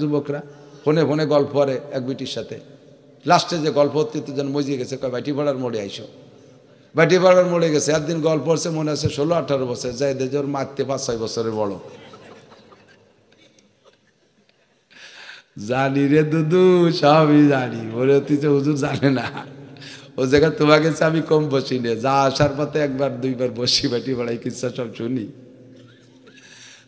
যুবকরা ফোনে ফোনে গল্প করে এক বিটির সাথে, লাস্টে যে গল্প হতে যেন মজিয়ে গেছে, কয় বাইটি পাড়ার মোড়ে আইসো, বাইটি পাড়ার মোড়ে গেছে। একদিন গল্প হচ্ছে, মনে আছে 16-18 বছর, যাই দেখে ওর মারতে 5-6 বছরের বড়। জানি রে দুদু, সবই জানি, বলে তুই তো হুজুর জানে না, ও জায়গায় তোমাকে আমি কম বসি নে, যা আসার পথে 1-2বার বসি, বাইটি পাড়াই কিচ্ছা সব শুনি।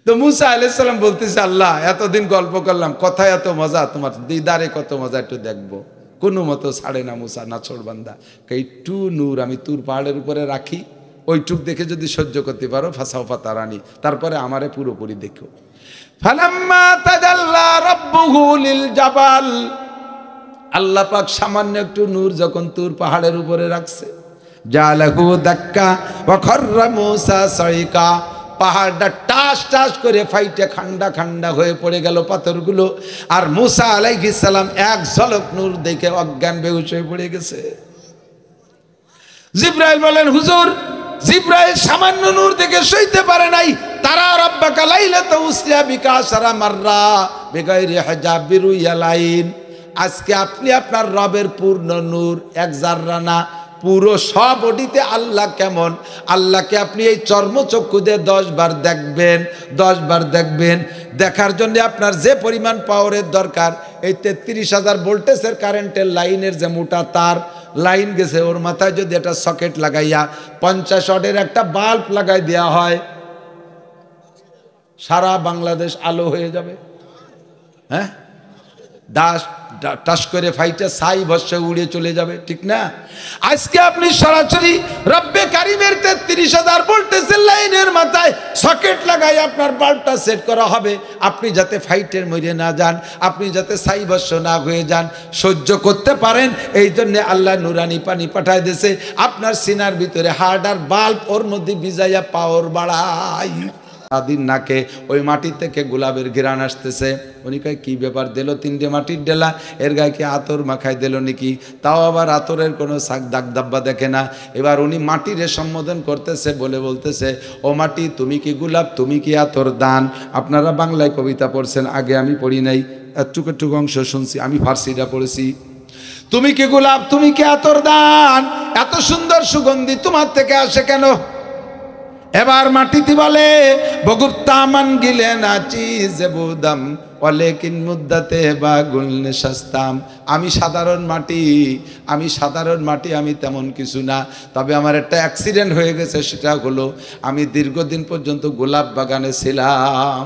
তো মুসা আলাইহিস সালাম বলতেছে, আল্লাহ এতদিন গল্প করলাম, কথা এত মজা, তোমার দিদারে কত মজা একটু দেখবো। কোনো মতো ছাড়ে না মুসা, নাছোড় বান্দা, একটু নূর আমি তুর পাহাড়ের উপরে রাখি, ওইটুক দেখে যদি সহ্য করতে পারো ফাসাও ফাতারানি, তারপরে আমারে পুরোপুরি দেখো। ফালাম্মা তাজাল্লা রাব্বুহু লিল জাবাল, আল্লাহ পাক সামান্য একটু নূর যখন তুর পাহাড়ের উপরে রাখছে, জালাহু দাক্কা ওয়া খাররা মুসা সাইকা, পাহাড়টা টাস টাস করে ফাইটে খান্ডা খান্ডা হয়ে পড়ে গেল পাথরগুলো, আর মুসা আলাইহিস সালাম এক ঝলক নূর দেখে অজ্ঞান বেহুশ হয়ে পড়ে গেছে। জিবরাইল বলেন, হুজুর, জিবরাইল সামান্য নূর দেখে সইতে পারে নাই, তারা রাব্বাকা লাইলাতা উসরিয়া বিকা সারা মাররা বিগাইরি হিজাব বিরুয়ালাইন, আজকে আপনি আপনার রবের পূর্ণ নূর, এক জাররা না, পুরো সব বডিতে আল্লাহ কেমন, আল্লাহকে আপনি এই চর্মচক্ষু দিয়ে 10 বার দেখবেন, 10 বার দেখবেন। দেখার জন্য আপনার যে পরিমাণ পাওয়ারের দরকার, এই 33,000 ভোল্টেজের কারেন্টের লাইনের যে মোটা তার লাইন গেছে, ওর মাথায় যদি একটা সকেট লাগাইয়া 50 ওয়াটের একটা বাল্ব লাগাই দেওয়া হয়, সারা বাংলাদেশ আলো হয়ে যাবে। হ্যাঁ, টাস করে ফাইটা ছাই ভস্য উড়ে চলে যাবে, ঠিক না? আজকে আপনি সরাসরি রব্বে কারিমের 33,000 ভোল্টেজের লাইনের মাথায় সকেট লাগাই আপনার বাল্বটা সেট করা হবে, আপনি যাতে ফাইটের মরে না যান, আপনি যাতে ছাই ভস্য না হয়ে যান, সহ্য করতে পারেন। এই জন্য আল্লাহ নুরানি পানি পাঠায় দিয়েছে আপনার সিনার ভিতরে, হার্ট আর বাল্ব ওর মধ্যে ভিজাইয়া পাওয়ার বাড়াই। দিন নাকে ওই মাটির থেকে গোলাপের ঘ্রাণ আসতেছে। উনি কয় কি ব্যাপার, দিল 3টে মাটির ডেলা, এর গায়ে কি আতর মাখাই দিল নাকি? তাও আবার আতরের কোনো দাগ দাব্বা দেখে না। এবার উনি মাটিরে সম্বোধন করতেছে, বলতেছে, ও মাটি, তুমি কি গোলাপ, তুমি কি আতর দান? আপনারা বাংলায় কবিতা পড়ছেন, আগে আমি পড়ি নাই, একটুক একটুক অংশ শুনছি, আমি ফার্সিটা পড়েছি। তুমি কি গোলাপ, তুমি কি আতর দান, এত সুন্দর সুগন্ধি তোমার থেকে আসে কেন? এবার মাটিতে বলে, বগুপ্তামান গিলে নাচি জেবুদাম ওয়ালেকিন মুদ্দাতে বা গুলনে শাস্তাম, আমি সাধারণ মাটি, আমি তেমন কিছু না, তবে আমার একটা অ্যাক্সিডেন্ট হয়ে গেছে, সেটা হলো আমি দীর্ঘদিন পর্যন্ত গোলাপ বাগানে ছিলাম।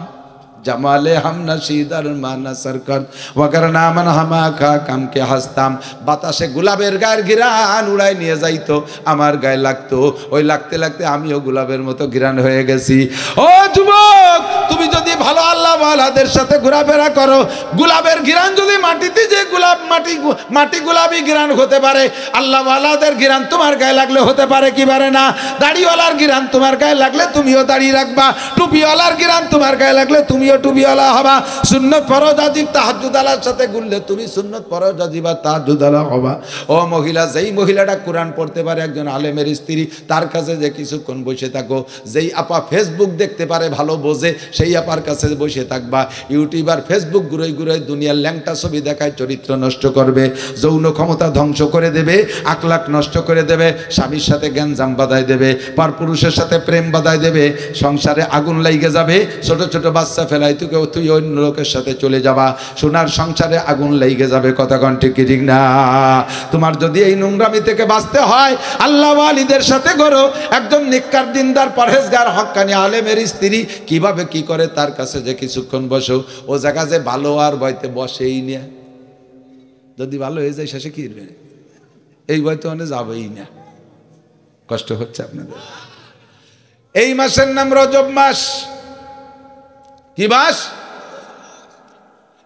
জামালে হামনা শীদার মানা সরকার ওয়াকার নামান হামাকা কামকে হাসতাম, বাতাসে গোলাপের গায়ের ঘিরান উড়াই নিয়ে যাইতো, আমার গায়ে লাগতো, ওই লাগতে লাগতে আমিও গোলাপের মতো ঘিরান হয়ে গেছি। ও যুবক, তুমি যদি ভালো আল্লাহ ওয়ালাদের সাথে ঘোরাফেরা করো, গোলাপের ঘিরান যদি মাটিতে যে গোলাপ মাটি গোলাপি ঘিরান হতে পারে, আল্লাহ ওয়ালাদের ঘিরান তোমার গায়ে লাগলে হতে পারে কি পারে না? দাড়িওয়ালার ঘিরান তোমার গায়ে লাগলে তুমিও দাড়ি রাখবা, টুপিওয়ালার ঘিরান তোমার গায়ে লাগলে তুমিও টুপিওয়ালা হবা, সুন্নত ফরজ ওয়াজিব তাহাজ্জুদ আলার সাথে গুনলে তুমি সুন্নত ফরজ ওয়াজিব আর তাহাজ্জুদ আলা হবা। ও মহিলা, যেই মহিলাটা কোরআন পড়তে পারে, একজন আলেমের স্ত্রী, তার কাছে যে কিছুক্ষণ বসে থাকো। যেই আপা ফেসবুক দেখতে পারে, ভালো বোঝে, সেই আপার কাছে বসে থাকবা। ইউটিউবার ফেসবুক ঘুরে ঘুরে দুনিয়ার ল্যাংটা ছবি দেখায়, চরিত্র নষ্ট করবে, যৌন ক্ষমতা ধ্বংস করে দেবে, আখলাক নষ্ট করে দেবে, স্বামীর সাথে গ্যাঞ্জাম বাঁধায় দেবে, পরপুরুষের সাথে প্রেম বাঁধায় দেবে, সংসারে আগুন লাইগে যাবে, ছোট ছোট বাচ্চা ফেলাই তুই অন্য লোকের সাথে চলে যাবা, সোনার সংসারে আগুন লেগে যাবে। কথা কোন ঠিক ঠিক না? তোমার যদি এই নোংরামি থেকে বাঁচতে হয়, আল্লাহ ওয়ালিদের সাথে করো। একজন নিক্কার দিনদার পরহেজগার হক্কানি আলেমের স্ত্রী কিভাবে কি করে, তার কাছে যে কিছুক্ষণ বসো, ও জায়গা যে ভালো আর বইতে বসেই না, যদি ভালো হয়ে যায় শেষে কি এই বইতে অনেক যাবেই না। কষ্ট হচ্ছে আপনাদের। এই মাসের নাম রজব মাস। কি মাস?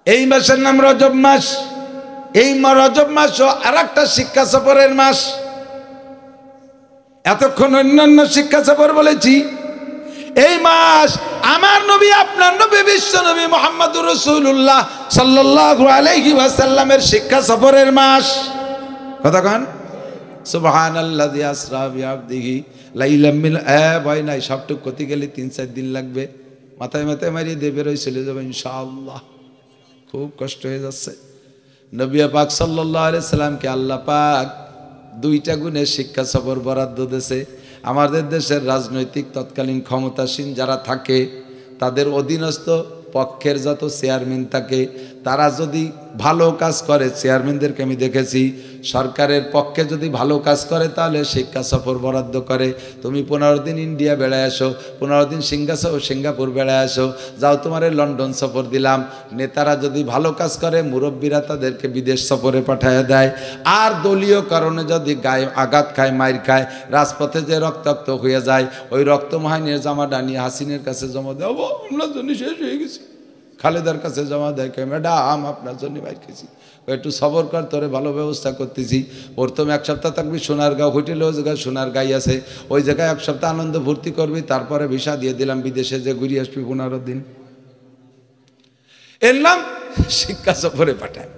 এই মাসের নাম রজব মাস। এই রজব মাস আর একটা শিক্ষা সফরের মাস। এতক্ষণ অন্যান্য শিক্ষা সফর বলেছি, এই মাস আমার নবী, আপনার নবী, বিশ্ব নবী মুহাম্মদুর রাসূলুল্লাহ সাল্লাল্লাহু আলাইহি ওয়াসাল্লামের শিক্ষা সফরের মাস। কথা কন সুবহানাল্লাযী আসরা বিআবদিহি লাইলাম মিন ভয় নাই, সবটুক করতে গেলে 3-4 দিন লাগবে। মাথায় মাথায় মারিয়ে দিয়ে বেরোয় চলে যাবে ইনশাআল্লাহ। খুব কষ্ট হয়ে যাচ্ছে। নবী পাক সাল্লাল্লাহু আলাইহি সাল্লামকে আল্লাহ পাক দুইটা গুণের শিক্ষা সফর বরাদ্দ দিয়েছে। আমাদের দেশের রাজনৈতিক তৎকালীন ক্ষমতাসীন যারা থাকে তাদের অধীনস্থ পক্ষের যত চেয়ারম্যান থাকে তারা যদি ভালো কাজ করে, চেয়ারম্যানদেরকে আমি দেখেছি সরকারের পক্ষে যদি ভালো কাজ করে তাহলে শিক্ষা সফর বরাদ্দ করে। তুমি 15 দিন ইন্ডিয়া বেড়ায় আসো, 15 দিন সিঙ্গাপুর বেড়ায় আসো, যাও তোমার লন্ডন সফর দিলাম। নেতারা যদি ভালো কাজ করে মুরব্বীরা তাদেরকে বিদেশ সফরে পাঠায় দেয়। আর দলীয় কারণে যদি গায়ে আঘাত খায়, মাইর খায়, রাজপথে যে রক্তাক্ত হয়ে যায়, ওই রক্তমোহিনীর জামাটা নিয়ে হাসিনের কাছে জমা দেয়, আপনার জন্য শেষ হয়ে গেছে। খালেদার কাছে জমা দেয়, ম্যাডাম আপনার জন্য বাইর খেয়েছি, একটু সবর কর, তোরে ভালো ব্যবস্থা করতেছি। প্রথমে 1 সপ্তাহ থাকবি সোনারগাঁও হোটেলে, ওই জায়গায় সোনারগাঁই আছে, ওই জায়গায় 1 সপ্তাহ আনন্দ ভর্তি করবি, তারপরে ভিসা দিয়ে দিলাম বিদেশে যে ঘুরে আসবি 15 দিন। এর নাম শিক্ষা সফরে পাঠায়।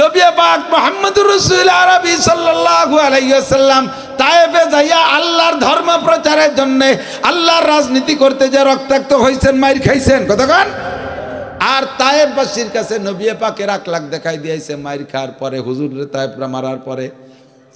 নবী পাক মুহাম্মদুর রাসূলুল্লাহ আরবি সাল্লাল্লাহু আলাইহি ওয়াসাল্লাম তায়েফে যাইয়া আল্লাহর ধর্ম প্রচারের জন্য, আল্লাহর রাজনীতি করতে যে রক্তাক্ত হইছেন, মাইর খাইছেন কতক্ষণ। আর তায়েফবাসীর কাছে নবী পাকের আকলাক দেখাই দিয়েছে মাইর খাওয়ার পরে, হুজুরের তায়েফরা মারার পরে।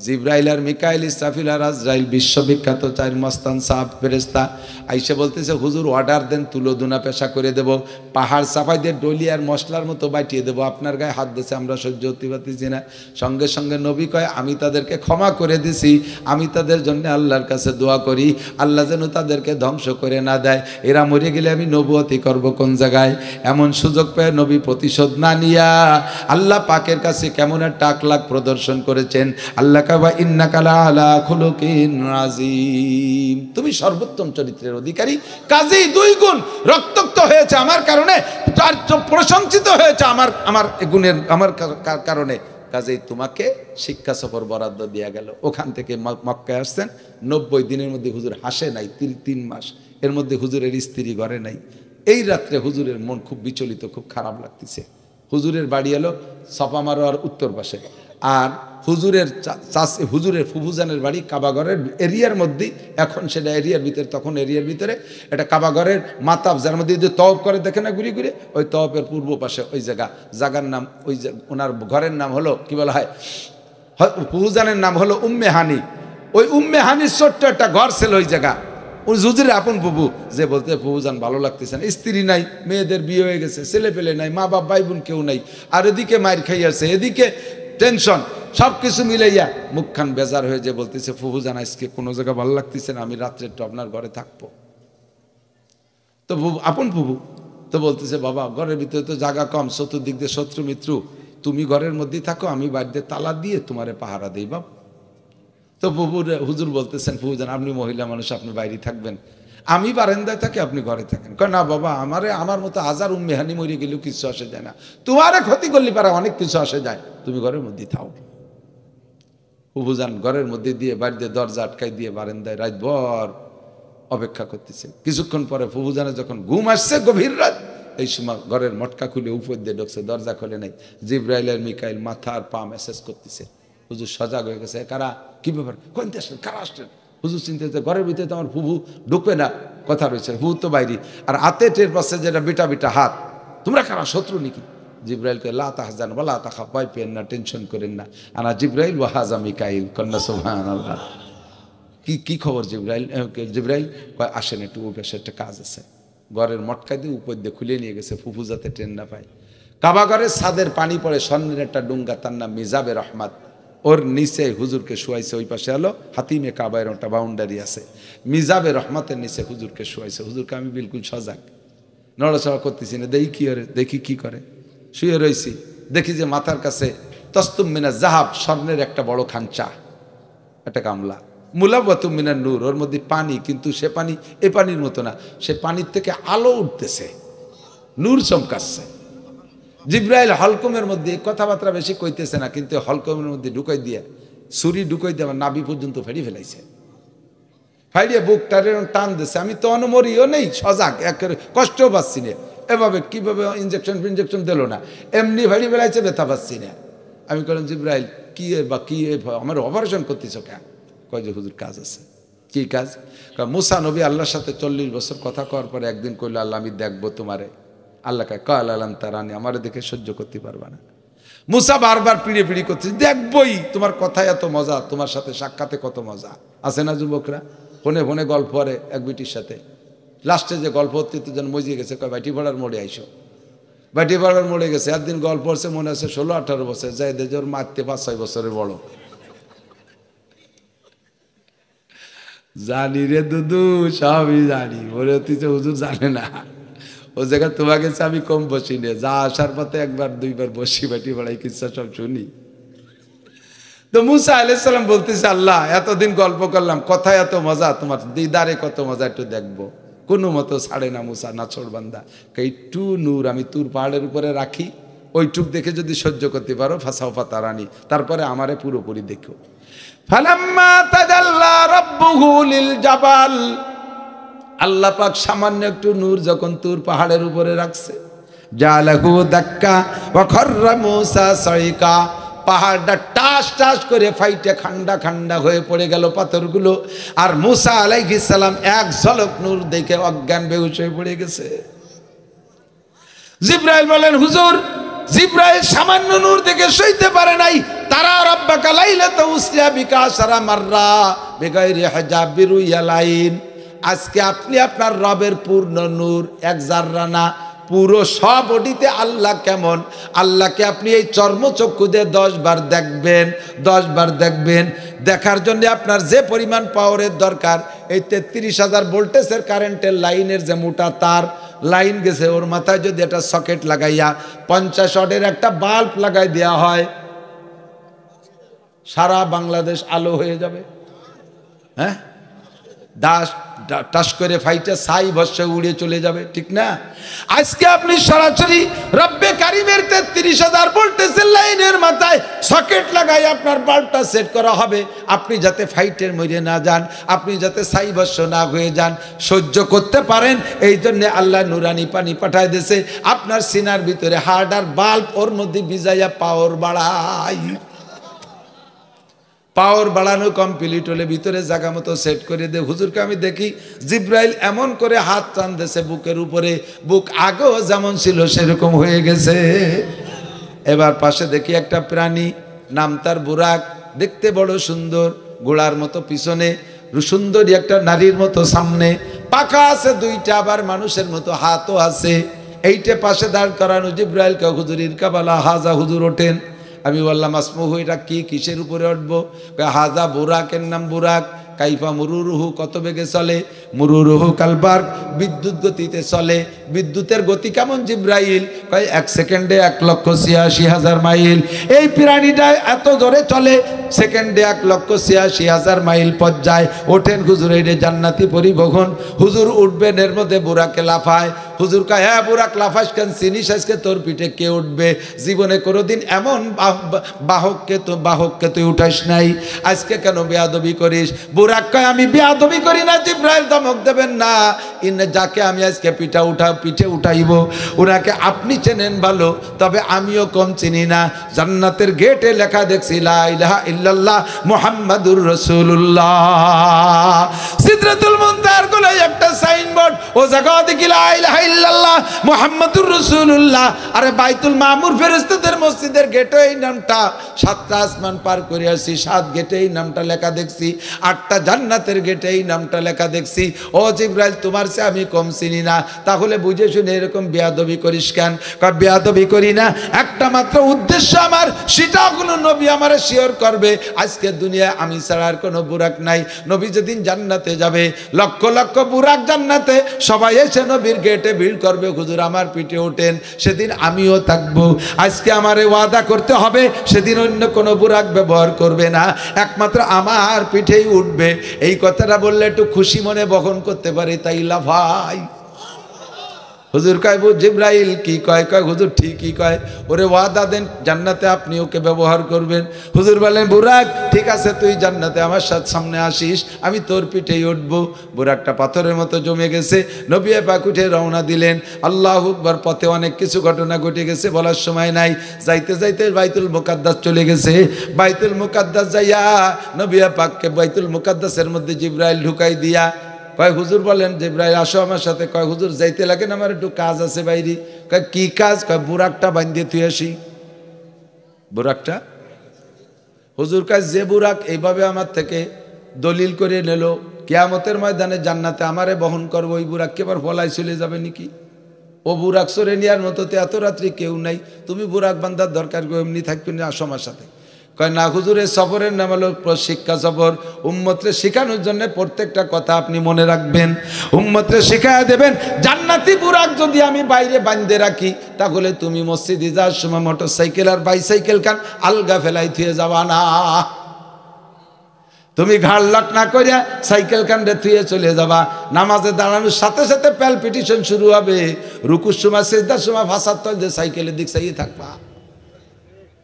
জিব্রাইল আর মিকাইল, ইসরাফিল আর আজরাইল, বিশ্ববিখ্যাত 4 মস্তান সাহাব ফেরেশতা আইসা বলতেছে, হুজুর অর্ডার দেন, তুলো দুনা পেশা করে দেব, পাহাড় চাপাই দিয়ে ডলি আর মশলার মতো বাটিয়ে দেবো, আপনার গায়ে হাত দিয়েছে, আমরা সহ্য করতে পারতেছি না। সঙ্গে সঙ্গে নবী কয়, আমি তাদেরকে ক্ষমা করে দিছি, আমি তাদের জন্য আল্লাহর কাছে দোয়া করি আল্লাহ যেন তাদেরকে ধ্বংস করে না দেয়, এরা মরে গেলে আমি নবুয়তি করব কোন জায়গায়। এমন সুযোগ পেয়ে নবী প্রতিশোধ না নিয়া আল্লাহ পাকের কাছে কেমন একটা আকলাক প্রদর্শন করেছেন। আল্লাহ ইন্নাকা লাআলা খুলুকিন আযীম, তুমি সর্বোত্তম চরিত্রের অধিকারী, কাজেই 2 গুণ রক্তাক্ত হয়েছে আমার কারণে, প্রশংসিত হয়েছে আমার গুণের আমার কারণে, কাজেই তোমাকে শিক্ষা সফর বরাদ্দ দেয়া গেল। ওখান থেকে মক্কায় আসছেন, 90 দিনের মধ্যে হুজুর হাসে নাই, 3 মাস এর মধ্যে হুজুরের স্ত্রী ঘরে নাই। এই রাত্রে হুজুরের মন খুব বিচলিত, খুব খারাপ লাগতেছে। হুজুরের বাড়ি এলো সফা মারোয়ার উত্তর পাশে, আর হুজুরের ফুফুজানের বাড়ি কাবাগরের এরিয়ার মধ্যে। এখন সেটা এরিয়ার ভিতরে, তখন এরিয়ার ভিতরে একটা কাবাগরের মাতাব, যার মধ্যে যে তওয়াব করে দেখে না ঘুরে ঘুরে, ওই তওয়াবের পূর্ব পাশে ওই জায়গার নাম, ওই ওনার ঘরের নাম হলো কি বলা হয়, ফুফুজানের নাম হলো উম্মে হানি। ওই উম্মে হানির ছোট্ট একটা ঘর ছিল ওই জায়গা। ওই হুজুরের আপন ফুফু যে বলতে, ফুফুজান ভালো লাগতেছে না, স্ত্রী নাই, মেয়েদের বিয়ে হয়ে গেছে, ছেলে পেলে নাই, মা বাপ ভাই বোন কেউ নাই, আর এদিকে মায়ের খাইয়াছে, এদিকে টেনশন, সব কিছু মিলাইয়া মুখখান বেজার হয়ে যে বলতেছে, ফুফুজান আজকে কোনো জায়গা ভালো লাগতেছে না, আমি রাত্রে একটু আপনার ঘরে থাকবো। তো আপন ফুফু তো বলতেছে, বাবা ঘরের ভিতরে তো জায়গা কম, চতুর্দিক দিয়ে শত্রু মিত্র, তুমি ঘরের মধ্যেই থাকো, আমি বাড়িতে তালা দিয়ে তোমারে পাহারা দিই বাপ। তো হুজুর বলতেছেন, ফুফুজান আপনি মহিলা মানুষ, আপনি বাইরে থাকবেন, আমি বারান্দায় থাকি, আপনি ঘরে থাকেন। কয় না বাবা, আমার মতো হাজার উম্মেহানি মরে গেলেও কিছু আসে যায় না, তোমারে ক্ষতি করলে পারা অনেক কিছু আসে যায়, তুমি ঘরের মধ্যে থাও। ফুফুজান ঘরের মধ্যে দিয়ে বাড়িতে দরজা আটকাই দিয়ে বারান্দায় রাতভর অপেক্ষা করতেছে। কিছুক্ষণ পরে ফুফুজানের যখন ঘুম আসছে গভীর রাত, এই সময় ঘরের মটকা খুলে উপর দিয়ে ঢুকছে, দরজা খোলে নাই। জিব্রাইল আর মিকাইল মাথা আর পা মেসেজ করতেছে। হুজুর সজাগ হয়ে গেছে, কারা, কি ব্যাপার, কোন আসলেন, কারা আসলেন? হুজুর চিন্তা হচ্ছে, ঘরের ভিতরে তো আমার ফুফু ঢুকবে না, কথা রয়েছে, ফুফু তো বাইরে, আর হাতে টের পাচ্ছে যেটা বিটা বিটা হাত, তোমরা কারা, শত্রু নাকি? জিব্রাইলকে লা তাহজান ওয়া লা তাখাফ, ভয় পেয়েন না, টেনশন করেন না, আনা জিব্রাইল ওয়া হাযা মিকাইল, কন্যা সুবহানাল্লাহ। কি খবর জিব্রাইল? জিব্রাইল কয় আসেন একটু, উপেশে একটা কাজ আছে। ঘরের মটকা দিয়ে উপর দিয়ে খুলে নিয়ে গেছে, ফুফু যাতে ট্রেন না পায়। কাবাগরের ছাদের পানি পড়ে, স্বর্ণের একটা ডুঙ্গা, তার নাম মিজাবে রহমাত, ওর নিচে হুজুরকে শোয়াইছে। ওই পাশে হলো হাতিমে কাবায়ের একটা বাউন্ডারি আছে, মিজাবে রহমাতের নিচে হুজুরকে শোয়াইছে। হুজুরকে আমি বিলকুল সজাগ, নড়াচড়া করতেছি না, দেখি কি করে, শুয়ে রয়েছি। দেখি যে মাথার কাছে তস্তুম মিনা জাহাব, স্বর্ণের একটা বড় খাঞ্চা, একটা গামলা, মুলাব্বাতুম মিনান নূর, ওর মধ্যে পানি, কিন্তু সে পানি এ পানির মতো না, সে পানির থেকে আলো উঠতেছে, নূর চমকাচ্ছে। জিব্রাইল হলকমের মধ্যে কথাবার্তা বেশি কইতেছে না, কিন্তু হলকমের মধ্যে ঢুকাই দিয়ে, ছুরি ঢুকাই দিয়ে আমার নাভি পর্যন্ত ফেরি ফেলাইছে, ফাইডিয়ে বুকটার টান দিচ্ছে। আমি তো অনমরিও নেই, সজাগ, একেবারে কষ্টও পাচ্ছি না। এভাবে কিভাবে ইঞ্জেকশন দিল না, এমনি ফেরি ফেলাইছে, ব্যথা পাচ্ছি না। আমি বললাম, জিব্রাইল কি আমার অপারেশন করতেছ কেন? কয় যে হুজুর কাজ আছে। কি কাজ? মুসা নবী আল্লাহর সাথে 40 বছর কথা কওয়ার পরে একদিন কইল, আল্লাহ আমি দেখবো তোমারে, আল্লাহ কয় কালা লান তারানি, আমার দেখে সহ্য করতে পারবা না। মুসা বারবার পিড়ে পিড়ি করছে, দেখবই, তোমার কথায় এত মজা, তোমার সাথে সাক্ষাতে কত মজা। আছে না যুবকরা, ফোনে ফোনে গল্প করে এক বিটির সাথে, লাস্টে যে গল্প হতে যেন মজিয়ে গেছে, কয় বাইটি ভাড়ার মোড়ে আইসো। বাইটি ভাড়ার মোড়ে গেছে, একদিন গল্প হচ্ছে, মনে আছে 16-18 বছর, যাই দেখে ওর মারতে 5-6 বছরের বড়। জানি রে দুদু, সবই জানি, বলে তুই তো হুজুর জানে না, ও জায়গায় তোমাকে আমি কম বসি নে, যা আসার পথে 1-2বার বসি, বাইটি ভাড়াই কিচ্ছা সব শুনি। তো মুসা আলাইহিস সালাম বলতেছে, আল্লাহ এতদিন গল্প করলাম, কথা এত মজা, তোমার দিদারে কত মজা, একটু দেখবো। কোনো মতো ছাড়ে না মুসা, নাছোড় বান্দা, একটু নূর আমি তুর পাহাড়ের উপরে রাখি, ওইটুক দেখে যদি সহ্য করতে পারো ফাসাও ফাতারানি, তারপরে আমারে পুরোপুরি দেখো। ফালাম্মা তাজাল্লা রাব্বুহু লিল জাবাল, আল্লাহ পাক সামান্য একটু নূর যখন তুর পাহাড়ের উপরে রাখছে, জালাহু দাক্কা ওয়া খাররা মুসা সাইকা, পাহাড়টা টাস টাস করে ফাইটে খান্ডা খান্ডা হয়ে পড়ে গেল পাথরগুলো, আর মুসা আলাইহিস সালাম এক ঝলক নূর দেখে অজ্ঞান বেহুশ হয়ে পড়ে গেছে। জিবরাইল বলেন, হুজুর, জিবরাইল সামান্য নূর দেখে সইতে পারে নাই, তারা রাব্বাকা লাইলাতা উসরিয়া বিকা সারা মাররা বিগাইরি হিজাব বিরুয়ালাইন, আজকে আপনি আপনার রবের পূর্ণ নূর, এক জাররা না, পুরো সব বডিতে আল্লাহ কেমন, আল্লাহকে আপনি এই চর্মচক্ষু দিয়ে 10 বার দেখবেন, 10 বার দেখবেন। দেখার জন্য আপনার যে পরিমাণ পাওয়ারের দরকার, এই 33,000 ভোল্টেজের কারেন্টের লাইনের যে মোটা তার লাইন গেছে, ওর মাথায় যদি একটা সকেট লাগাইয়া 50 ওয়াটের একটা বাল্ব লাগাই দেওয়া হয়, সারা বাংলাদেশ আলো হয়ে যাবে। হ্যাঁ, টাস করে ফাইটে ছাই ভস্য উড়ে চলে যাবে, ঠিক না? আজকে আপনি সরাসরি রব্বে কারিমের 33,000 ভোল্টেজের লাইনের মাথায় সকেট লাগাই আপনার বাল্বটা সেট করা হবে, আপনি যাতে ফাইটের মরে না যান, আপনি যাতে ছাই ভস্য না হয়ে যান, সহ্য করতে পারেন, এই জন্য আল্লাহ নুরানি পানি পাঠায় দিয়েছে আপনার সিনার ভিতরে, হার্ট আর বাল্ব ওর মধ্যে ভিজাইয়া পাওয়ার বাড়াই। পাওয়ার বাড়ানো কমপ্লিট হলে ভিতরে জায়গা মতো সেট করে দে। হুজুরকে আমি দেখি জিব্রাইল এমন করে হাত টান দিয়েছে বুকের উপরে, বুক আগেও যেমন ছিল সেরকম হয়ে গেছে। এবার পাশে দেখি একটা প্রাণী, নাম তার বুরাক, দেখতে বড় সুন্দর, ঘোড়ার মতো পিছনে, সুন্দরী একটা নারীর মতো সামনে, পাখা আছে 2টা, আবার মানুষের মতো হাতও আছে। এইটা পাশে দাঁড় করানো। জিব্রাইলকে হুজুর ইরকাবালা হাজা, হুজুর ওঠেন। আমি বললাম আসমুহু, এটা কি, কিসের উপরে উঠবো? হাজা বুরাকের নাম বুরাক। কাইফা মুরুরুহু, কত বেগে চলে? মুরুরুহু কালবার, বিদ্যুৎ গতিতে চলে। বিদ্যুতের গতি কেমন জিব্রাইল? কয় 1 সেকেন্ডে 1,86,000 মাইল। এই প্রাণীটা এত জোরে চলে, সেকেন্ডে 1,86,000 মাইল পথ যায়। ওঠেন হুজুর, এই জান্নাতি পরিবহন। হুজুর উঠবেন, এর মধ্যে বুরাকে লাফায়। হুজুর কয়, হ্যাঁ বুরাক লাফাস কেন? চিনিস আজকে তোর পিঠে কে উঠবে? জীবনে কোনোদিন এমন বাহককে তুই উঠাস নাই, আজকে কেন বেয়াদবি করিস? বুরাক কয়, আমি বেয়াদবি করি না। জিব্রাইল ধমক দেবেন না, যাকে আমি আজকে পিঠে উঠাইব ওনাকে আপনি চেনেন ভালো, তবে আমিও কম চিনি না। জান্নাতের গেটে লেখা দেখছি লা ইলাহা ইল্লাল্লাহ মুহাম্মাদুর রাসূলুল্লাহ। সিদরাতুল মুনতাহার কোলে একটা সাইনবোর্ড, ও জায়গা দেখি লা ইলাহা ইল্লাল্লাহ মুহাম্মাদুর রাসূলুল্লাহ। আরে বাইতুল মামুর ফেরেশতাদের মসজিদের গেটে এই নামটা, 7টা আসমান পার করে আসি, 7 গেটে এই নামটা লেখা দেখছি, 8টা জান্নাতের গেটে এই নামটা লেখা দেখছি। ও জিব্রাইল, তোমার চেয়ে আমি কম চিনি না, তাহলে বুঝে শুনে এরকম বেয়াদবি করিস কেন? কারণ বেয়াদবি করি না, একটা মাত্র উদ্দেশ্য আমার, সেটা কোনো নবী আমারে শিওর করবে। আজকে দুনিয়ায় আমি ছাড়া আর কোনো বুরাক নাই। নবী যেদিন জান্নাতে যাবে, লক্ষ লক্ষ বুরাক জান্নাতে, সবাই এসে নবীর গেটে ভিড় করবে, হুজুর আমার পিঠে ওঠেন, সেদিন আমিও থাকবো। আজকে আমারে ওয়াদা করতে হবে, সেদিন অন্য কোনো বুরাক ব্যবহার করবে না, একমাত্র আমার পিঠেই উঠবে। এই কথাটা বললে একটু খুশি মনে বহন করতে পারে, তাই লাফাই। হুজুর কয়, জিব্রাইল কি কয়? কয় হুজুর ঠিকই কয়, ওরে ওয়াদা দেন জান্নাতে আপনি ওকে ব্যবহার করবেন। হুজুর বলেন, বুরাক ঠিক আছে, তুই জান্নাতে আমার সামনে আসিস, আমি তোর পিঠেই উঠবো। বুরাকটা পাথরের মতো জমে গেছে। নবী পাক উঠে রওনা দিলেন। আল্লাহু আকবার। পথে অনেক কিছু ঘটনা ঘটে গেছে, বলার সময় নাই। যাইতে যাইতে বাইতুল মুকাদ্দাস চলে গেছে। বাইতুল মুকাদ্দাস যাইয়া নবী পাককে বাইতুল মুকাদ্দাসের মধ্যে জিব্রাইল ঢুকাই দিয়া কয় হুজুর বলেন জিবরাইল আসো আমার সাথে। কয় হুজুর যাইতে লাগে না, আমার একটু কাজ আছে বাইরে। কয় কি কাজ? কয় বুরাকটা বাঁধিয়ে তুই আসি। বুরাকটা হুজুর কাজ যে বুরাক এইভাবে আমার থেকে দলিল করে নিল কিয়ামতের ময়দানে জান্নাতে আমারে বহন করবো, ওই বুরাক কে আবার ফলাই চলে যাবে নাকি? ও বুরাক সরে নেওয়ার মতো তো এত রাত্রি কেউ নাই, তুমি বুরাক বান্ধার দরকার এমনি থাকবে না, আসো আমার সাথে। কয় না হুজুর, এই সফরের নাম হলো শিক্ষা সফর। উম্মতরে শেখানোর জন্য প্রত্যেকটা কথা আপনি মনে রাখবেন, উম্মতরে শেখায় দেবেন। জান্নাতি বুরাক যদি আমি বাইরে বাঁধে রাখি, তাহলে তুমি মসজিদে যাওয়ার সময় মোটর সাইকেল আর বাইসাইকেল কান আলগা ফেলাই থুয়ে যাবা না। তুমি ঘাড় লক না করিয়া সাইকেল কান্দে থুয়ে চলে যাবা। নামাজে দাঁড়ানোর সাথে সাথে প্যালপিটিশন শুরু হবে। রুকুর সময় সিজদার সময় ভাষার তল যে সাইকেলের দিক চাইয়ে থাকবা,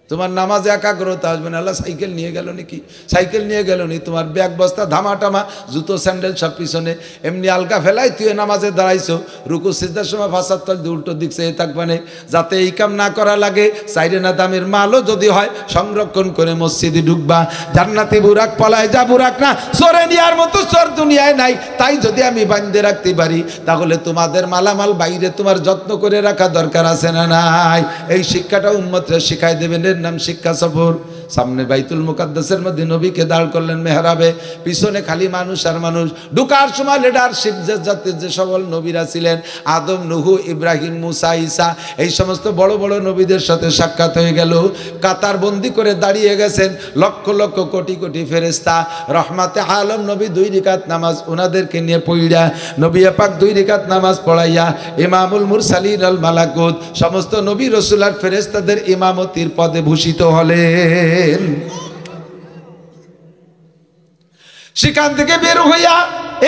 তোমার নামাজে একাগ্রতা আসবে না। আল্লাহ সাইকেল নিয়ে গেল নাকি, সাইকেল নিয়ে গেল নি, তোমার ব্যাগ বস্তা ধামা টামা জুতো স্যান্ডেল সব পিছনে এমনি আলগা ফেলাই তুই নামাজে দাঁড়াইছো। রুকু সিজদার সময় ভাষার তল দিয়ে উল্টো দিক চেয়ে থাকবে না, যাতে এই কাম না করা লাগে। সাইডে না দামের মালও যদি হয় সংরক্ষণ করে মসজিদে ঢুকবা। জান্নাতি বুরাক পলায় যা বুরাক না, চোরে নেওয়ার মতো চোর দুনিয়ায় নাই। তাই যদি আমি বাঁধে রাখতে পারি, তাহলে তোমাদের মালামাল বাইরে তোমার যত্ন করে রাখা দরকার আছে না নাই? এই শিক্ষাটা উম্মতরা শিখাই দেবেন, নাম শিক্ষা সফর। সামনে বাইতুল মুকাদ্দাসের মধ্যে নবীকে দাঁড় করলেন মেহরাবে, পিছনে খালি মানুষ আর মানুষ। ঢুকার সময় লিডারশিপ যে জাতির যে সকল নবীরা ছিলেন, আদম, নুহু, ইব্রাহিম, মুসা, ঈসা, এই সমস্ত বড় বড় নবীদের সাথে সাক্ষাৎ হয়ে গেল। কাতার বন্দি করে দাঁড়িয়ে গেছেন লক্ষ লক্ষ কোটি কোটি ফেরেশতা। রহমাতে আলম নবী 2 রাকাত নামাজ ওনাদেরকে নিয়ে পড়িয়া, নবী পাক 2 রাকাত নামাজ পড়াইয়া ইমামুল মুরসালিন আল মালাকুত সমস্ত নবী রাসূল আর ফেরেশতাদের ইমামতির পদে ভূষিত হলেন। সেখান থেকে বের হইয়া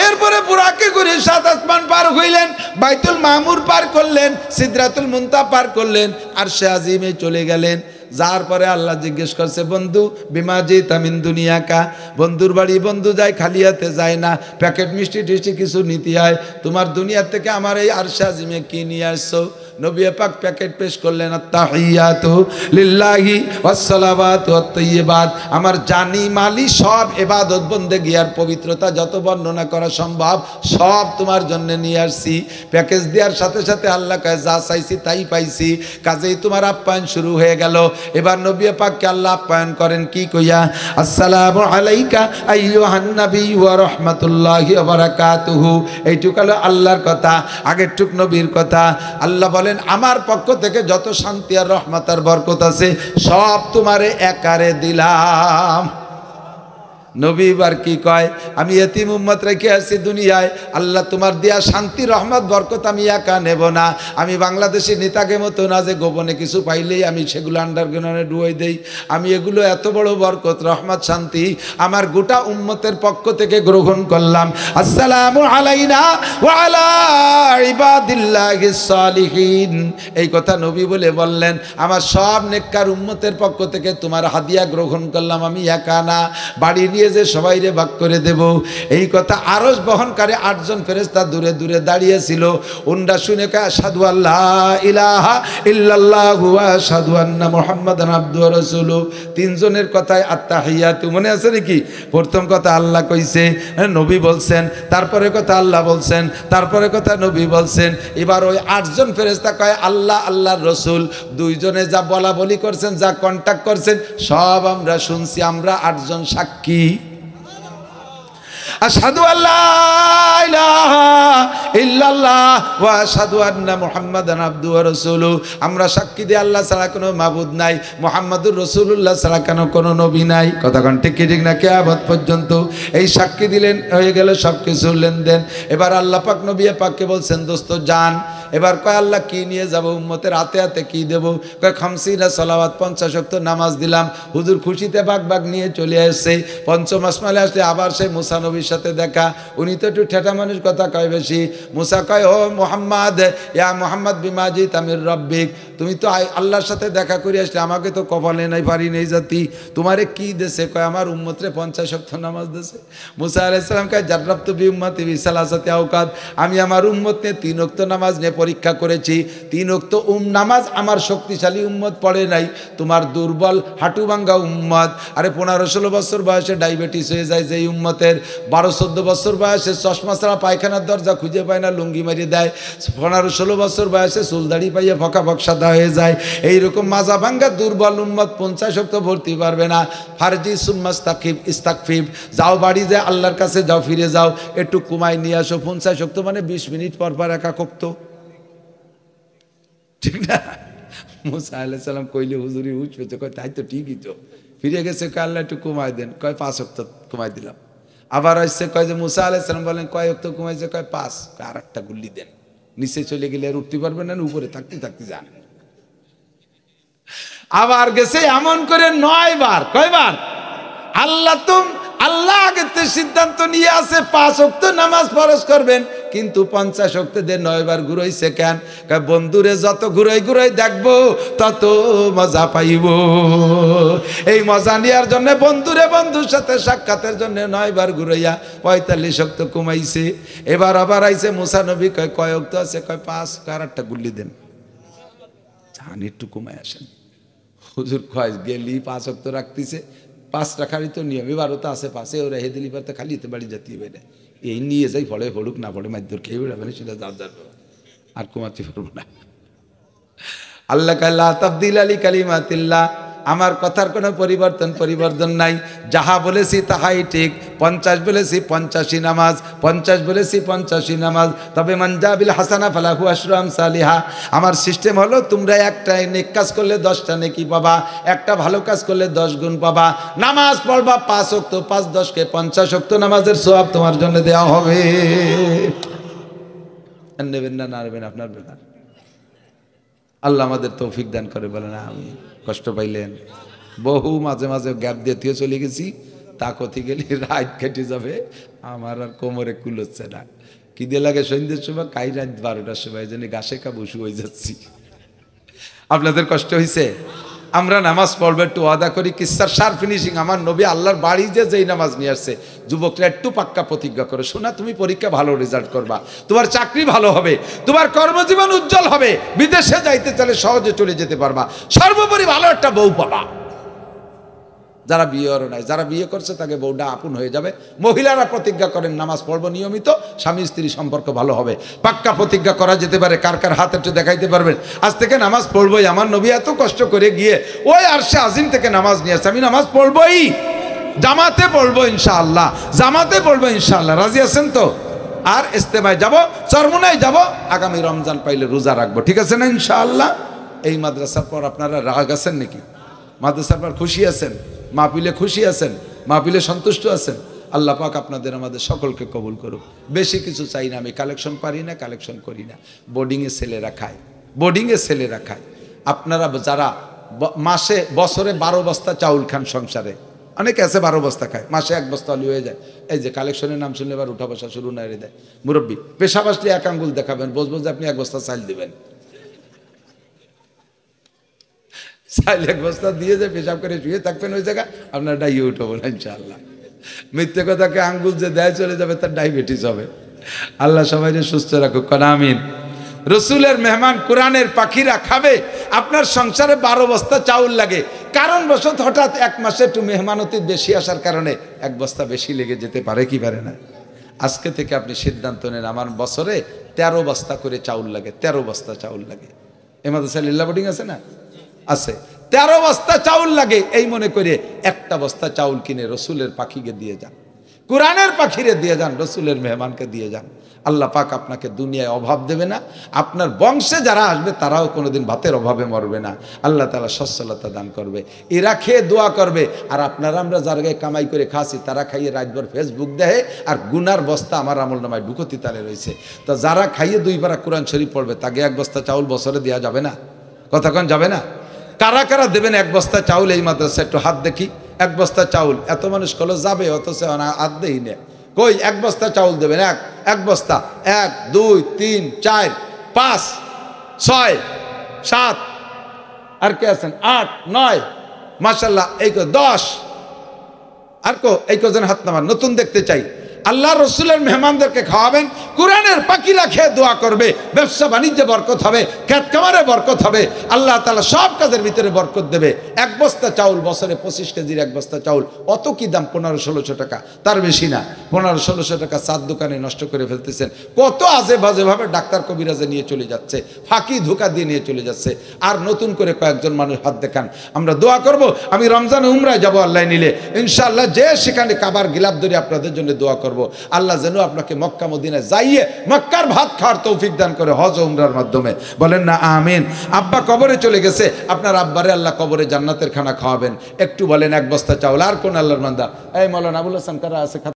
এরপরে বুরাকে করে 7 আসমান পার হইলেন, বাইতুল মামুর পার করলেন, সিদরাতুল মুনতাহা পার করলেন, আরশে আজিমে চলে গেলেন। যার পরে আল্লাহ জিজ্ঞেস করছে, বন্ধু বিমা জি তামিন দুনিয়া কা, বন্ধুর বাড়ি বন্ধু যায় খালি হাতে যায় না, প্যাকেট মিষ্টি টিষ্টি কিছু নিতে হয়। তোমার দুনিয়া থেকে আমার এই আরশে আজিমে কি নিয়ে আসছো? নবী পাক প্যাকেট পেশ করলেন, আত্তাহিয়াতু লিল্লাহি ওয়াসসালাওয়াতু ওয়াত-তাইয়্যিবাত, আমার জানি মালি সব ইবাদত বন্দেগী আর পবিত্রতা যত বর্ণনা করা সম্ভব সব তোমার জন্য নিয়ে আসছি। প্যাকেজ দেওয়ার সাথে সাথে আল্লাহ কয়, যা চাইছি তাই পাইছি। কাজেই তোমার আপ্যায়ন শুরু হয়ে গেল। এবার নবী পাককে আল্লাহ আপ্যায়ন করেন কি কইয়া, আসসালামু আলাইকা আইয়ুহান নবী ওয়া রাহমাতুল্লাহি ওয়া বারাকাতুহু। এইটুকু হলো আল্লাহর কথা, আগের টুক নবীর কথা। আল্লাহ বলেন, আমার পক্ষ থেকে যত শান্তি আর রহমত আর বরকত আছে সব তোমারে একারে দিলাম। নবী এবার কি কয়, আমি এতিম উম্মত রেখে আসছি দুনিয়ায়, আল্লাহ তোমার দেয়া শান্তি রহমত বরকত আমি একা নেব না। আমি বাংলাদেশি নেতাকে মতো না যে গোপনে কিছু পাইলেই আমি সেগুলো আন্ডারগ্রাউন্ডে ডুয়াই দেই। আমি এগুলো এত বড় বরকত রহমত শান্তি আমার গোটা উম্মতের পক্ষ থেকে গ্রহণ করলাম। আসসালামু আলাইনা ওয়া আলা ইবাদিল্লাহিস সালিহিন। এই কথা নবী বলে বললেন, আমার সব নেককার উম্মতের পক্ষ থেকে তোমার হাদিয়া গ্রহণ করলাম, আমি একা না, বাড়ি নিয়ে যে সবাই রে ভাগ করে দেব। এই কথা আরশ বহনকারী 8 জন ফেরেশতা দূরে দূরে দাঁড়িয়েছিল। উন্ডা শুনে কয়, আশহাদু আল্লা ইলাহা ইল্লাল্লাহু ওয়া আশহাদু আন্না মুহাম্মাদান আবদুহু ওয়া রাসূলুহু। 3 জনের কথায় আত্তাহিয়াতু মনে আছে নাকি? প্রথম কথা আল্লাহ কইছে, নবী বলছেন, তারপরে কথা আল্লাহ বলছেন, তারপরে কথা নবী বলছেন। এবার ওই 8 জন ফেরেশতা কয়, আল্লাহ আল্লাহর রাসূল 2 জনে যা বলা বলি করছেন, যা কন্টাক্ট করছেন সব আমরা শুনছি, আমরা 8 জন সাক্ষী। আশহাদু আল্লা ইলাহা ইল্লাল্লাহ ওয়া আশহাদু আন্না মুহাম্মাদান আবদুহু ওয়া রাসূলুহু। আমরা সাক্ষী দিই আল্লাহ ছাড়া কোনো মাবুদ নাই, মুহাম্মাদুর রাসূলুল্লাহ ছাড়া কোনো নবী নাই। কথা কোন ঠিক ঠিক না? কিয়ামত পর্যন্ত এই সাক্ষী দিলেন, হয়ে গেল সব কিছু লেনদেন। এবার আল্লাহ পাক নবী পাককে বলছেন, দোস্ত যান। এবার কয়, আল্লাহ কি নিয়ে যাব? উম্মতের হাতে হাতে কি দেব? কয়, খামসিনা সালাওয়াত 50 ওয়াক্ত নামাজ দিলাম। হুজুর খুশিতে বাগ বাগ নিয়ে চলে আসছে। পঞ্চম আসমানে আসলে আবার সেই মুসা নবীর সাথে দেখা। উনি তো একটু ঠেটা মানুষ, কথা কয় বেশি। মুসা কয়, ও মুহাম্মদ, ইয়া মুহাম্মদ বিমা জিতা মির রাব্বিক, তুমি তো আল্লাহর সাথে দেখা করে আসলে, আমাকে তো কপালে নাই পারি নেই জাতি, তোমারে কি দেশে? কয়, আমার উম্মতরে 50 ওয়াক্ত নামাজ দেশে। মুসা আলাইহিস সালাম কয়, জাররাবতু বি উম্মতি বি সালাসাতি আওকাত, আমি আমার উম্মত নিয়ে 3 ওয়াক্ত নামাজ নিয়ে পরীক্ষা করেছি, 3 ওয়াক্ত নামাজ আমার শক্তিশালী উম্মত পড়ে নাই, তোমার দুর্বল হাঁটুভাঙ্গা উম্মত। আরে 15-16 বছর বয়সে ডায়াবেটিস হয়ে যায় যেই উম্মতের, 12-14 বছর বয়সে চশমা ছাড়া পায়খানার দরজা খুঁজে পায় না, লুঙ্গি মারিয়ে দেয়, 15-16 বছর বয়সে চুলদাড়ি পাইয়ে ফকা সাদা হয়ে যায়। এইরকম মাজা ভাঙ্গা দুর্বল উম্মত 50 ওয়াক্ত ভর্তি পারবে না। ফারজি সুম্মাস্তাকিব ইস্তাকফিব, যাও বাড়ি যায় আল্লাহর কাছে যাও, ফিরে যাও, একটু কুমাই নিয়ে আসো। 50 ওয়াক্ত মানে 20 মিনিট পর পর একা কক্ত, ঠিক না? মুসা আলাইহিস সালাম কইলে হুজুরি হুঁশ পেয়েছে, কয় তাই তো ঠিকই তো। ফিরে গেছে, কয় আল্লাহ একটু কমাই দেন, কয় 5 ওয়াক্ত কমাই দিলাম। আবার আসছে, কয় যে মুসা আলাইহিস সালাম বলেন কয় ওয়াক্ত কমাইছে, কয় 5, আর একটা গুল্লি দেন। নিচে চলে গেলে আর উঠতে পারবে না, উপরে থাকতে থাকতে যান। আবার গেছে এমন করে 9 বার। কয়বার? আল্লাহ আগে সিদ্ধান্ত নিয়ে আসে 5 ওয়াক্ত নামাজ ফরজ করবেন, কিন্তু 50 ওয়াক্ত দিয়ে 9 বার ঘুরাইছে কেন? বন্ধুরে যত ঘুরাই ঘুরাই দেখবো তত মজা পাইব। এই মজা নেওয়ার জন্য বন্ধুরে বন্ধুর সাথে সাক্ষাতের জন্য 9 বার ঘুরাইয়া 45 ওয়াক্ত কমাইছে। এবার আবার আইছে মুসা নবী, কয় কয় ওয়াক্ত আছে? কয় 5, আর একটা গুল্লি দেন, জান একটু কমাই আসেন। হুজুর কয় গেলি 5 ওয়াক্ত রাখতেছে, 5 রাখারই তো নিয়ম, এবারও তো আছে 5, ওরা হে দিলি পারতে খালি বাড়ি জাতি বেড়ে এই নিয়ে যাই, ফলে পড়ুক না পড়ে মাধ্যর খেয়ে বেড়াবে না, সেটা যার যাবে, আর কমাতে পারবো না। আল্লাহ কাল্লা তাবদিল আলী কালিমাতিল্লাহ, আমার কথার কোনো পরিবর্তন নাই। যাহা বলেছি তাহাই ঠিক। 50 বলেছি 85 নামাজ, 50 বলেছি 85 নামাজ। তবে মানজাবিল হাসানা ফালাহু আশরু আমসালিহা। আমার সিস্টেম হলো তোমরা একটা নেক কাজ করলে 10টা নেকি পাবা, একটা ভালো কাজ করলে 10 গুণ পাবা। নামাজ পড়বা 5 ওয়াক্ত, 5-10 50 ওয়াক্ত নামাজের সওয়াব তোমার জন্য দেওয়া হবে। নেবেন না, নাড়বেন আপনার ব্যাপার। আল্লাহ আমাদের তৌফিক দান করে, বলেন আমি। কষ্ট পাইলেন? বহু মাঝে মাঝে গ্যাপ দিয়ে চলে গেছি, তা কথি গেলে রাত কেটে যাবে, আমার আর কোমরে কুলোচ্ছে না। কি দিয়ে লাগে সন্ধ্যের সময়, কাই রাত 12টার সময়, এই জন্য গাছে বসু হয়ে যাচ্ছি। আপনাদের কষ্ট হয়েছে? আমরা নামাজ পড়বো, একটু ওয়াদা করি, কিসার সার ফিনিশিং। আমার নবী আল্লাহর বাড়ি যেই নামাজ নিয়ে আসছে, যুবকরা একটু পাক্কা প্রতিজ্ঞা করো, শোনা তুমি পরীক্ষা ভালো রেজাল্ট করবা, তোমার চাকরি ভালো হবে, তোমার কর্মজীবন উজ্জ্বল হবে, বিদেশে যাইতে চাইলে সহজে চলে যেতে পারবা, সর্বোপরি ভালো একটা বউ পাবা। যারা বিয়েরও নাই, যারা বিয়ে করছে তাকে বউটা আপন হয়ে যাবে। মহিলারা প্রতিজ্ঞা করেন নামাজ পড়বো নিয়মিত, স্বামী স্ত্রী সম্পর্ক ভালো হবে। পাক্কা প্রতিজ্ঞা করা যেতে পারে, কার কার হাত একটু দেখাইতে পারবেন? আজ থেকে নামাজ পড়বোই। আমার নবী এত কষ্ট করে গিয়ে ওই আরশে আজিম থেকে নামাজ নিয়ে আসছে, আমি নামাজ পড়বোই, জামাতে পড়বো ইনশাআল্লাহ, জামাতে পড়বো ইনশাআল্লাহ। রাজি আছেন তো? আর ইস্তেমায় যাব, চরমোনায় যাব, আগামী রমজান পাইলে রোজা রাখবো, ঠিক আছে না ইনশাআল্লাহ? এই মাদ্রাসার পর আপনারা রাগ আছেন নাকি? মাদ্রাসার পর খুশি আছেন? মাহফিলে খুশি আছেন? মাহফিলে সন্তুষ্ট আছেন? আল্লাহ পাক আপনাদের আমাদের সকলকে কবুল করুক। বেশি কিছু চাই না, আমি কালেকশন পারি না, কালেকশন করি না। বোর্ডিংয়ে ছেলেরা খায়, বোর্ডিংয়ে ছেলেরা খায়। আপনারা যারা বছরে 12 বস্তা চাউল খান সংসারে, অনেকে আছে 12 বস্তা খায়, মাসে 1 বস্তা হলে হয়ে যায়। এই যে কালেকশনের নাম শুনলে এবার উঠা বসা শুরু না দেয়। মুরব্বী পেশা বাসলে 1 আঙ্গুল দেখাবেন, বসবো যে আপনি 1 বস্তা চাল দিবেন। চাইলে 1 বস্তা দিয়ে যে পেশাব করে শুয়ে থাকবেন ওই জায়গা, আপনার ডাইয়ে উঠবো না ইনশাআল্লাহ। মিথ্যে কথাকে আঙ্গুল যে দেয় চলে যাবে, তার ডায়াবেটিস হবে। আল্লাহ সবাই সুস্থ রাখুক, কোনা আমিন। রসুলের মেহমান কোরআনের পাখিরা খাবে। আপনার সংসারে 12 বস্তা চাউল লাগে, কারণবশত হঠাৎ 1 মাসে একটু মেহমানতি বেশি আসার কারণে 1 বস্তা বেশি লেগে যেতে পারে, কি পারে না? আজকে থেকে আপনি সিদ্ধান্ত নেন, আমার বছরে 13 বস্তা করে চাউল লাগে, 13 বস্তা চাউল লাগে। এ মাদ্রাসায় লিল্লা বোর্ডিং আছে না? আছে। 13 বস্তা চাউল লাগে, এই মনে করে 1টা বস্তা চাউল কিনে রসুলের পাখিকে দিয়ে যান, কোরআনের পাখিরে দিয়ে যান, রসুলের মেহমানকে দিয়ে যান। আল্লাহ পাক আপনাকে দুনিয়ায় অভাব দেবে না, আপনার বংশে যারা আসবে তারাও কোনোদিন ভাতের অভাবে মরবে না। আল্লাহ তাআলা সচ্ছলতা দান করবে, এরা খেয়ে দোয়া করবে। আর আপনারা আমরা যার গায়ে কামাই করে খাচ্ছি, তারা খাইয়ে রাতভর ফেসবুক দেয়, আর গুনার বস্তা আমার আমল নামায় ঢুকতি তালে রয়েছে। তো যারা খাইয়ে 2 পারা কোরআন শরীফ পড়বে, তাকে 1 বস্তা চাউল বছরে দেওয়া যাবে না? কতক্ষণ যাবে না? কারা কারা দেবেন 1 বস্তা চাউল এই মাদ্রাসা? একটু হাত দেখি। 1 বস্তা চাউল, এত মানুষ কল যাবে, অথচ হাত দেই না। কই 1 বস্তা চাউল দেবেন? 1 বস্তা। 1 2 3 4 5 6 7, আর কে আছেন? 8 9, মাশাআল্লাহ। এই 10, আর এই কজন হাত নামান, নতুন দেখতে চাই। আল্লাহ রসুলের মেহমানদেরকে খাওয়াবেন, কোরআনের পাখিরা খেয়ে দোয়া করবে, ব্যবসা বাণিজ্যে বরকত হবে, ক্ষেত খামারে বরকত হবে, আল্লাহ তাআলা সব কাজের ভিতরে বরকত দেবে। এক বস্তা চাউল, বছরে 25 কেজির এক বস্তা চাউল, অত কি দাম? 1500-1600 টাকা, তার বেশি না। 1500-1600 টাকা চার দোকানে নষ্ট করে ফেলতেছেন। কত আজে বাজে ভাবে ডাক্তার কবিরাজে নিয়ে চলে যাচ্ছে, ফাঁকি ধোঁকা দিয়ে নিয়ে চলে যাচ্ছে। আর নতুন করে কয়েকজন মানুষ হাত দেখান, আমরা দোয়া করব। আমি রমজান উমরায় যাব আল্লাহ নিলে, ইনশাআল্লাহ যে সেখানে কাবার গিলাপ ধরে আপনাদের জন্য দোয়া করব। আল্লাহ যেন আপনাকে মক্কা মদিনায় যাইয়ে মক্কার ভাত খাওয়ার তৌফিক দান করে হজ ও উমরার মাধ্যমে, বলেন না আমিন। আব্বা কবরে চলে গেছে, আপনার আব্বারে আল্লাহ কবরে জান্নাতের খানা খাওয়াবেন। একটু বলেন এক বস্তা চাউল। আর কোন আল্লাহর বান্দা? এই মাওলানা আবুল হাসান কারা আছে?